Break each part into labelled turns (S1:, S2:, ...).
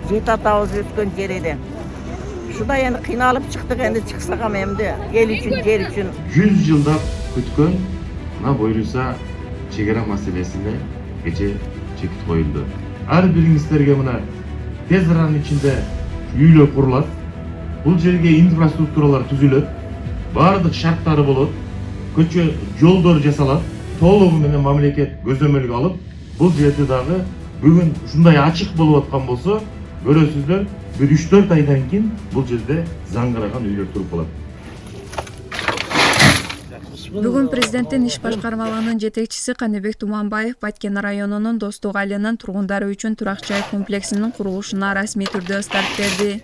S1: Жети атабыз өскен жерден. Şurada endi kıynalıp çıktık, endi çıksak ama endi el için, yer için.
S2: 100 yılda kütkön mına boylusa çegara meselesine gece çekit koyuldu. Her birinizlerge mına tez aranın içinde üylö kurulat. Бұл жерге инфраструктуралар түзүлөт, бардык шарттары болот, көчө жолдор жасалат, толугу менен мамлекет көзөмөлгө алып, бул жерде дагы бүгүн ушундай ачык болуп аткан болсо, көрөсүздөр, бир 3-4 айдан кийин бул жерде заңгыраган үйлөр туруп калат.
S3: Бүгүн президенттин иш башкармалыгынын жетекчиси Каныбек Туманбаев Баткен районунун Достук айылынын тургундары үчүн турак жай комплексинин курулушуна расмий түрдө старт берди.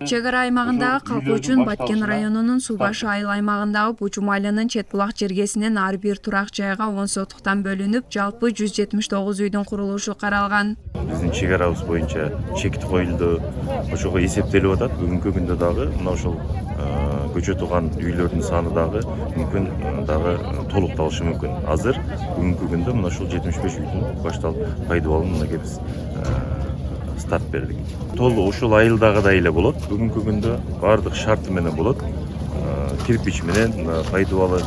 S3: Чегара аймагындагы калк үчүн Баткен районунун Суу башы айыл аймагындагы Бучум айылынын чет булак жергесинен ар бир турак жайга 10 сотуктан бөлүнүп, жалпы 179 үйдүн курулушу каралган.
S4: Биздин чегарабыз боюнча чекит коюлду. Ошого эсептелип атат. Бүгүнкү күндө дагы мына ушул көчө турган үйлөрдүн саны дагы мүмкүн дагы толукталышы мүмкүн. Азыр бүгүнкү күндө мына ушул 75 үйдүн башталып пайдаланууну мынакей биз старт бердик. Толук ушул айылдагыдай эле болот. Бүгүнкү күндө бардык шарты менен болот. Кирпич менен пайдалуу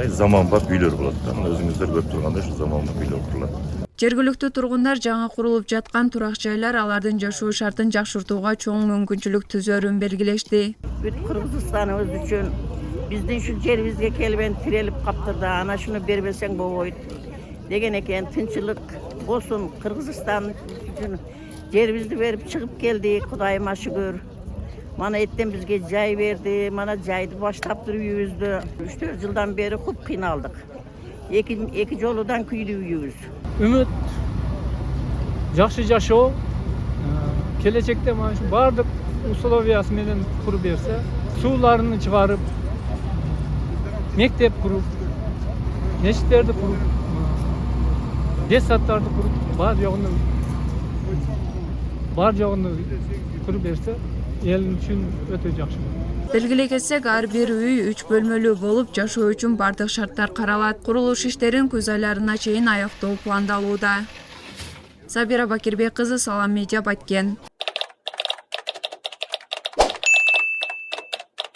S4: заманбап үйлөр болот. Өзүңүздөр көрүп тургандай ушул заманбап үйлөр курулат.
S3: Жергиликтүү тургундар жаңы курулуп жаткан турак жайлар алардын жашоо шартын жакшыртууга чоң мүмкүнчүлүк түзөрүн белгилешти.
S1: Бүт Кыргызстаныбыз үчүн биздин şu жерибизге келбен тирелип каптырды, ана шуну бербесең болбойт деген экен. Тынчылык болсун Кыргызстан үчүн жерибизди берип чыгып келдик, Кудайыма шүгүр. Mana etten bizge jay berdi, mana jaydı başlaptır үйүбүздү. 3-4 жылдан beri хуп кыйналдык. Эки жолудан күйдү үйүбүз.
S5: Ümit, жакшы жашоо, келечекте mana şu бардык условиясы менен куруп берсе, сууларын чыгарып, мектеп куруп, мечиттерди куруп, детсадтарды куруп, бар жогуну куруп берсе, эл үчүн өтө жакшы.
S3: Белгилей кетсек, ар бир үй 3 бөлмөлүү болуп, жашоо үчүн бардык шарттар каралат. Курулуш иштерин күз айларына чейин аяктоо пландалууда. Сабира Бакирбек кызы, Салам Медиа, Баткен.